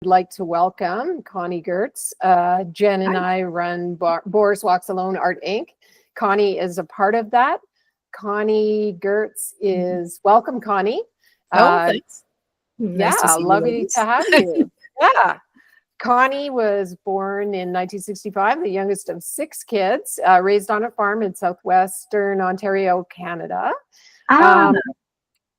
like to welcome Connie Geerts. Jen and I run Boris Walks Alone Art Inc. Connie is a part of that. Connie Geerts is welcome, Connie. Thanks. Nice to see lovely to have you. Yeah. Connie was born in 1965, the youngest of 6 kids, raised on a farm in Southwestern Ontario, Canada.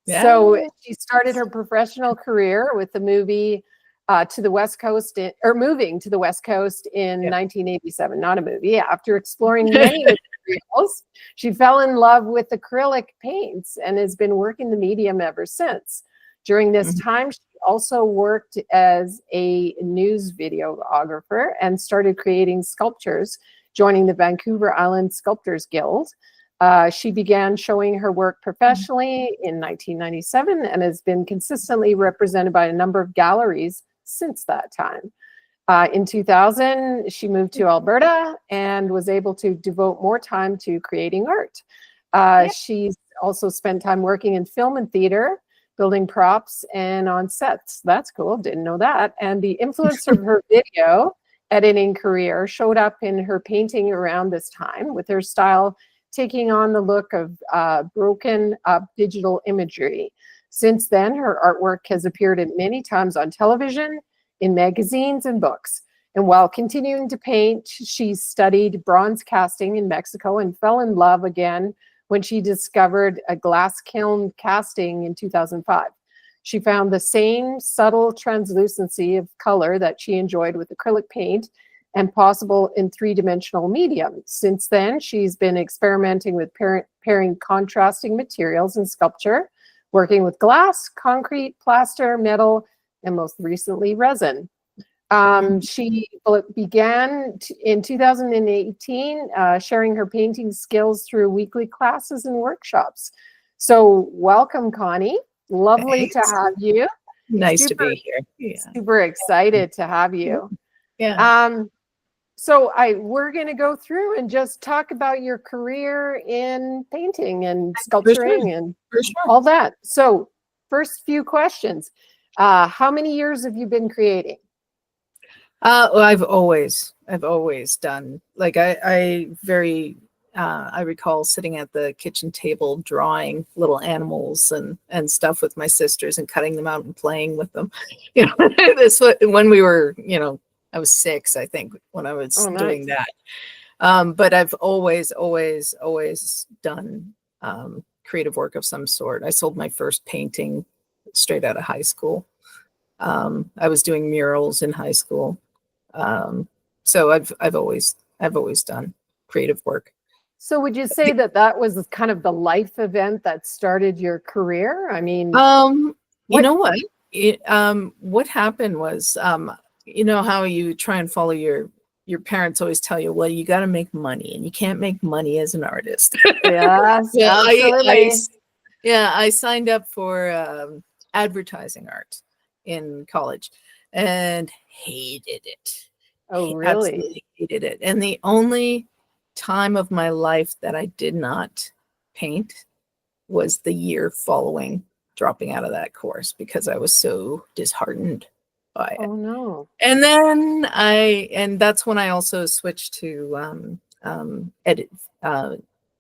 So she started her professional career with the movie to the West Coast, moving to the West Coast in 1987, not a movie. After exploring many materials, she fell in love with acrylic paints and has been working the medium ever since. During this time, she also worked as a news videographer and started creating sculptures, joining the Vancouver Island Sculptors Guild. She began showing her work professionally in 1997 and has been consistently represented by a number of galleries since that time. In 2000, she moved to Alberta and was able to devote more time to creating art. She's also spent time working in film and theater, building props and on sets. That's cool, didn't know that. And the influence of her video editing career showed up in her painting around this time, with her style taking on the look of broken up digital imagery. Since then, her artwork has appeared at many times on television, in magazines and books. And while continuing to paint, she studied bronze casting in Mexico and fell in love again when she discovered a glass kiln casting in 2005. She found the same subtle translucency of color that she enjoyed with acrylic paint and possible in 3-dimensional medium. Since then, she's been experimenting with pairing contrasting materials in sculpture, working with glass, concrete, plaster, metal, and most recently resin. She began in 2018 sharing her painting skills through weekly classes and workshops. So welcome, Connie. Lovely to have you. Nice to be here. Super excited to have you. So we're going to go through and just talk about your career in painting and sculpturing and all that. So first few questions. How many years have you been creating? Well, I've always done, like I recall sitting at the kitchen table drawing little animals and stuff with my sisters and cutting them out and playing with them. You know, this when we were, you know, I was 6, I think, when I was doing that. But I've always done creative work of some sort. I sold my first painting straight out of high school. I was doing murals in high school. So I've always done creative work. So would you say that was kind of the life event that started your career? I mean, you know what? What happened was, you know how you try and follow your parents always tell you, well, you got to make money, and you can't make money as an artist. Yes, absolutely. I signed up for advertising art in college and hated it. Oh, really? Absolutely hated it. And the only time of my life that I did not paint was the year following dropping out of that course, because I was so disheartened by it. Oh no. And then that's when I also switched to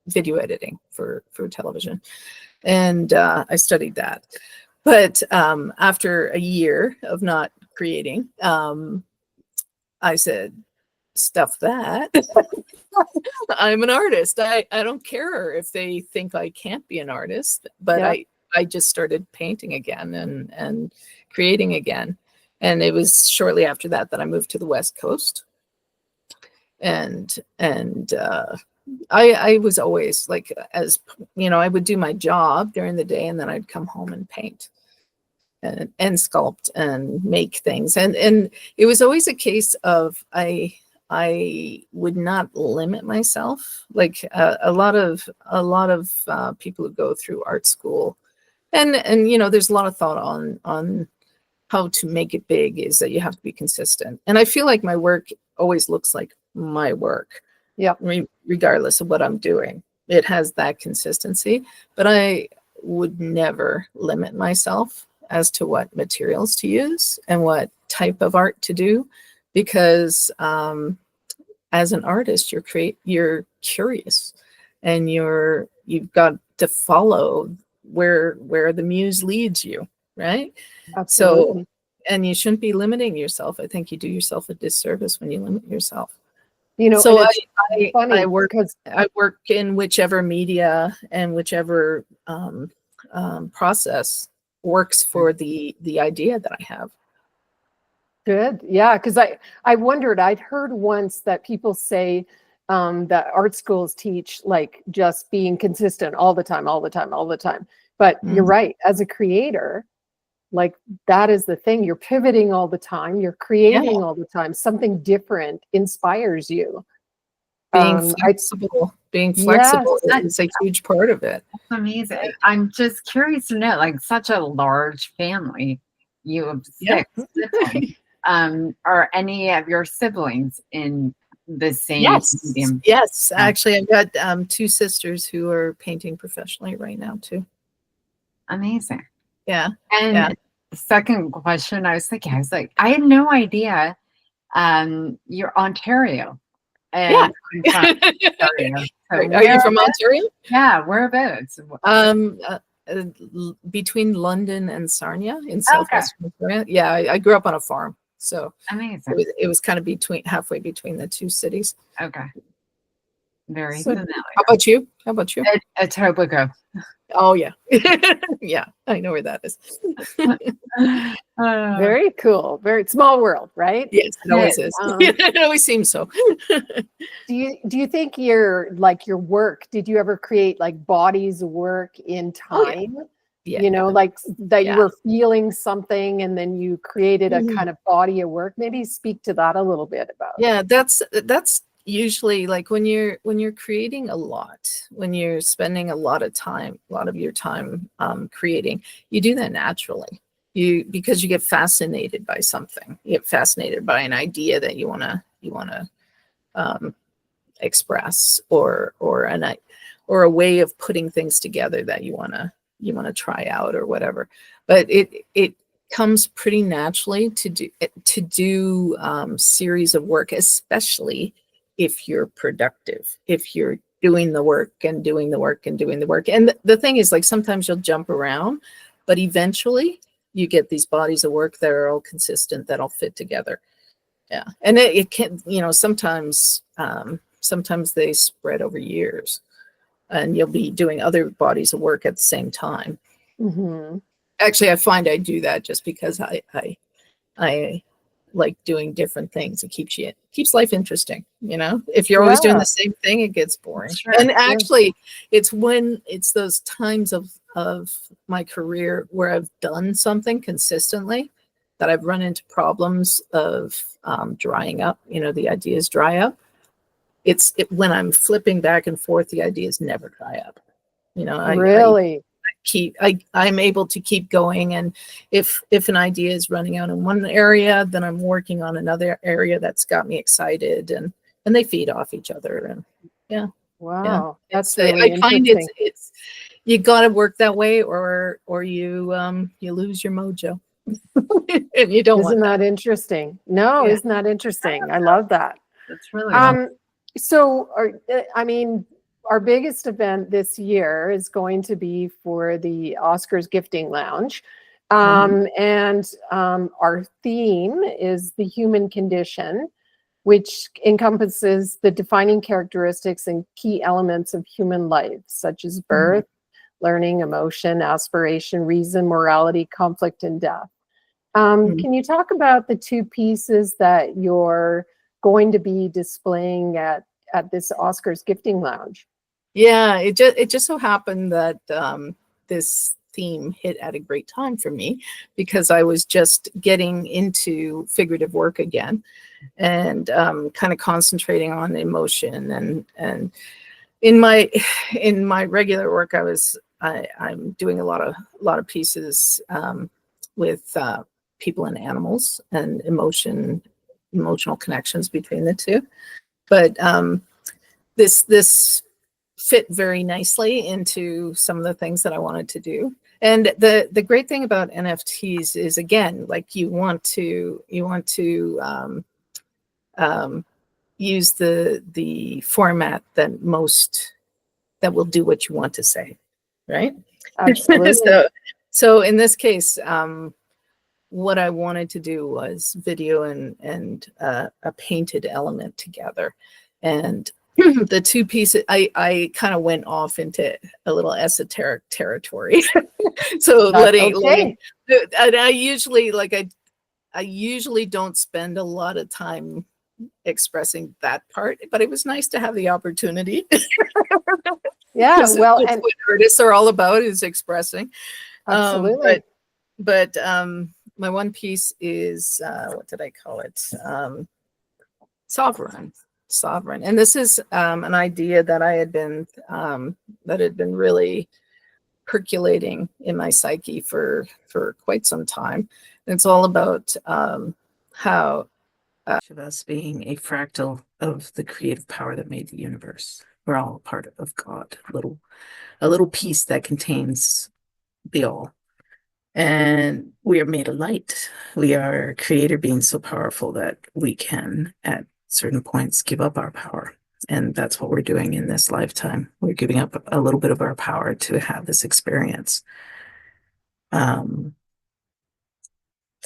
video editing for television. And I studied that. But after a year of not creating, I said, stuff that. I'm an artist. I don't care if they think I can't be an artist, but I just started painting again and creating again. And it was shortly after that I moved to the West Coast. And I was always, like, as you know, I would do my job during the day and then I'd come home and paint and sculpt and make things. And it was always a case of I would not limit myself. Like a lot of people who go through art school, and you know, there's a lot of thought on how to make it big, is that you have to be consistent. And I feel like my work always looks like my work. Yeah. Regardless of what I'm doing, it has that consistency, but I would never limit myself as to what materials to use and what type of art to do, because as an artist, you're curious, and you've got to follow where the muse leads you, right? Absolutely. So, and you shouldn't be limiting yourself. I think you do yourself a disservice when you limit yourself. You know, So and it's funny I work because in whichever media and whichever process works for the idea that I have. good. Yeah, because I wondered, I'd heard once that people say that art schools teach like just being consistent all the time, all the time, all the time. But you're right, as a creator, like that is the thing. You're pivoting all the time, you're creating all the time. Something different inspires you. Being flexible is a huge part of it. That's amazing. I'm just curious to know, like such a large family, you have 6 siblings. Are any of your siblings in the same medium? Yes, actually, I've got 2 sisters who are painting professionally right now too. Amazing. Yeah. And the second question I was like, I had no idea you're Ontario. And I'm from Ontario. So are you from Ontario? Yeah, whereabouts? Between London and Sarnia in Southwestern Ontario. Yeah, I grew up on a farm, so amazing. It was kind of halfway between the 2 cities. Okay. Very familiar. How about you? Etobicoke. Oh yeah. Yeah, I know where that is. Very cool. Very small world, right? Yes, it always is. It always seems so. Do you think your work, did you ever create like bodies of work in time? Yeah. You know, like that you were feeling something and then you created a kind of body of work. Maybe speak to that a little bit about. Yeah, that's usually like when you're creating a lot, when you're spending a lot of your time creating, you do that naturally. Because you get fascinated by something. You get fascinated by an idea that you wanna express, or a way of putting things together that you wanna try out or whatever. But it comes pretty naturally to do series of work, especially if you're productive, if you're doing the work and doing the work and doing the work. And the thing is, like, sometimes you'll jump around, but eventually you get these bodies of work that are all consistent, that'll fit together. Yeah. And it can, sometimes they spread over years, and you'll be doing other bodies of work at the same time. Mm-hmm. Actually, I find I do that just because I like doing different things. It keeps life interesting. If you're always doing the same thing, it gets boring. Sure. And actually, it's those times of my career where I've done something consistently that I've run into problems of drying up. The ideas dry up. It's when I'm flipping back and forth, the ideas never dry up. Really. I'm able to keep going, and if an idea is running out in one area, then I'm working on another area that's got me excited, and they feed off each other. And wow, that's really I find it's you got to work that way, or you lose your mojo, and you don't. Isn't that interesting? No, isn't that interesting? I love that. That's really so our biggest event this year is going to be for the Oscars Gifting Lounge. And our theme is the human condition, which encompasses the defining characteristics and key elements of human life, such as birth, learning, emotion, aspiration, reason, morality, conflict, and death. Can you talk about the 2 pieces that you're going to be displaying at this Oscars Gifting Lounge? Yeah, it just so happened that this theme hit at a great time for me, because I was just getting into figurative work again, and kind of concentrating on emotion. And in my regular work, I'm doing a lot of pieces with people and animals, and emotional connections between the 2. But this fit very nicely into some of the things that I wanted to do. And the great thing about NFTs is, again, like you want to use the format that will do what you want to say, right? Absolutely. So in this case, what I wanted to do was video and a painted element together. And the two pieces, I kind of went off into a little esoteric territory. So letting, and I usually I usually don't spend a lot of time expressing that part, but it was nice to have the opportunity. Yeah, well, that's and what artists are all about, is expressing. absolutely. But my one piece is what did I call it? Sovereign. And this is an idea that I had been really percolating in my psyche for quite some time. And it's all about how each of us being a fractal of the creative power that made the universe. We're all a part of God, a little piece that contains the all. And we are made of light. We are creator beings so powerful that we can, at certain points, give up our power. And that's what we're doing in this lifetime. We're giving up a little bit of our power to have this experience.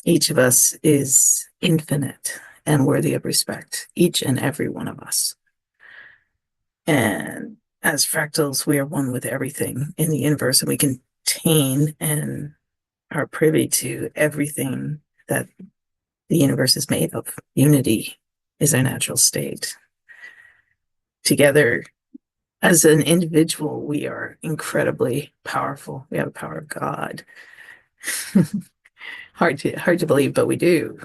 Each of us is infinite and worthy of respect, each and every one of us. And as fractals, we are one with everything in the universe, and we contain and are privy to everything that the universe is made of. Unity is our natural state. Together, as an individual, we are incredibly powerful. We have the power of God. Hard to believe, but we do.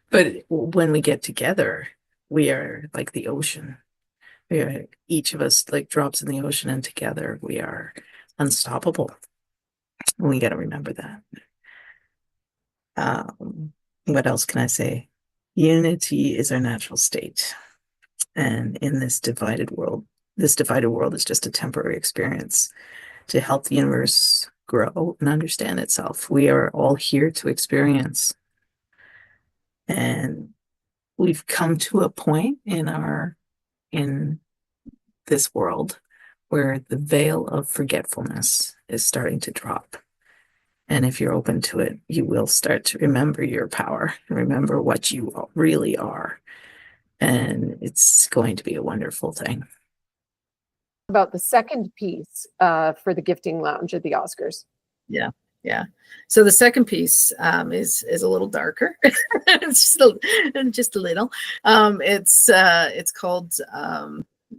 But when we get together, we are like the ocean. We are, each of us like drops in the ocean, and together we are unstoppable. And we got to remember that. What else can I say? Unity is our natural state. And in this divided world is just a temporary experience to help the universe grow and understand itself. We are all here to experience. And we've come to a point in this world where the veil of forgetfulness is starting to drop. And if you're open to it, you will start to remember your power and remember what you really are. And it's going to be a wonderful thing. About the second piece for the gifting lounge at the Oscars. Yeah. So the second piece is a little darker. It's just a little. It's called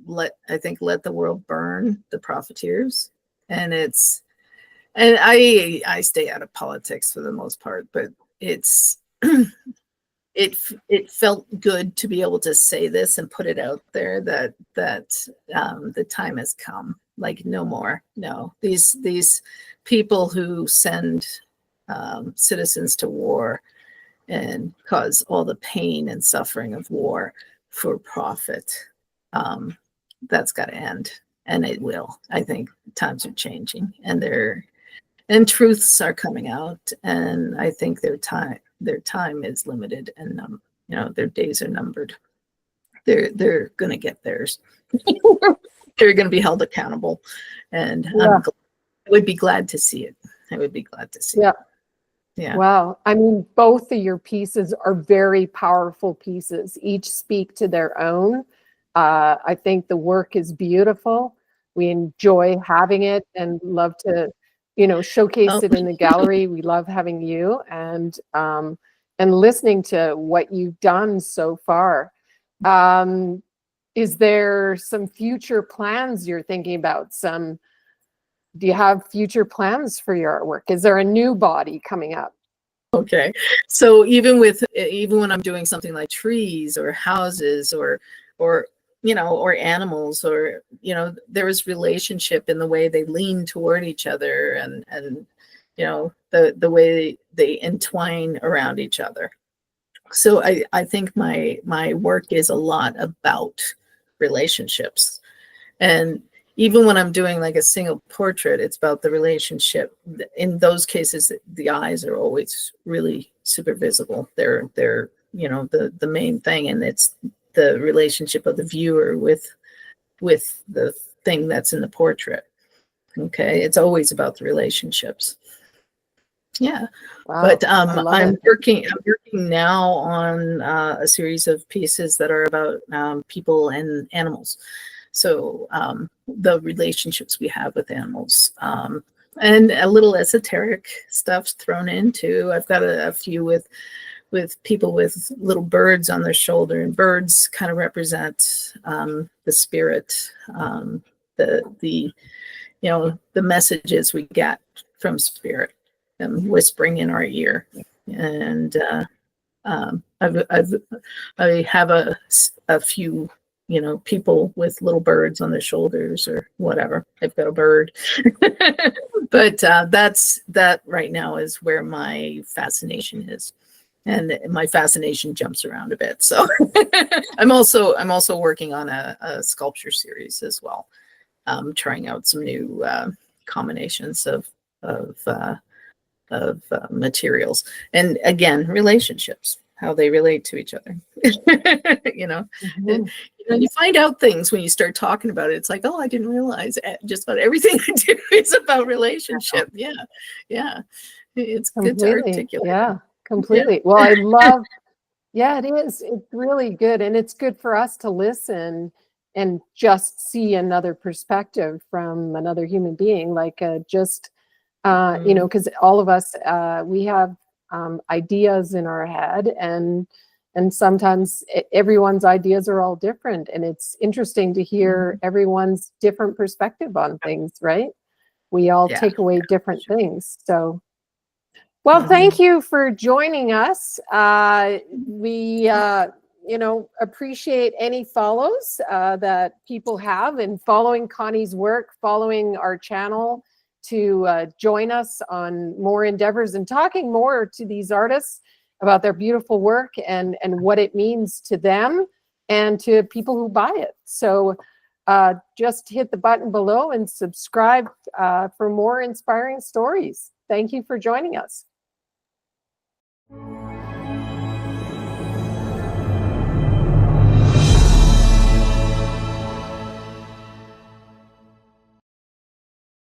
Let the World Burn, the Profiteers. And I stay out of politics for the most part, but it's it felt good to be able to say this and put it out there that the time has come. Like, no more. No, these people who send citizens to war and cause all the pain and suffering of war for profit, that's got to end, and it will. I think times are changing, and truths are coming out, and I think their time is limited, and their days are numbered. They're going to get theirs. They're going to be held accountable, and I would be glad to see it. I would be glad to see it. Yeah. Wow. I mean, both of your pieces are very powerful pieces. Each speak to their own. I think the work is beautiful. We enjoy having it and love to, showcase it in the gallery. We love having you and listening to what you've done so far. Is there some future plans you're thinking about? Do you have future plans for your artwork? Is there a new body coming up? Okay. So even when I'm doing something like trees or houses or animals, or, there is relationship in the way they lean toward each other and the way they entwine around each other. So I think my work is a lot about relationships. And even when I'm doing like a single portrait, it's about the relationship. In those cases, the eyes are always really super visible. They're you know, the main thing, and it's the relationship of the viewer with the thing that's in the portrait. Okay, it's always about the relationships. Yeah. Wow, But I'm working now on a series of pieces that are about people and animals. So the relationships we have with animals, and a little esoteric stuff thrown into. I've got a few with people with little birds on their shoulder, and birds kind of represent the spirit, the you know, the messages we get from spirit, whispering in our ear. And I have a few, you know, people with little birds on their shoulders or whatever. I've got a bird. But that right now is where my fascination is. And my fascination jumps around a bit. So I'm also working on a sculpture series as well. Trying out some new combinations of materials, and again, relationships, how they relate to each other. You know, and, you know, you find out things when you start talking about it. It's like, oh, I didn't realize just about everything I do is about relationship. Yeah, yeah, it's good to articulate. Yeah, completely. Yeah. Well, I love. Yeah, it is. It's really good, and it's good for us to listen and just see another perspective from another human being, like just, you know, because all of us, we have ideas in our head, and sometimes everyone's ideas are all different, and it's interesting to hear everyone's different perspective on things, right? We all take away different things. So, well, thank you for joining us. We you know, appreciate any follows that people have, and following Connie's work, following our channel to join us on more endeavors and talking more to these artists about their beautiful work and what it means to them and to people who buy it. So just hit the button below and subscribe for more inspiring stories. Thank you for joining us.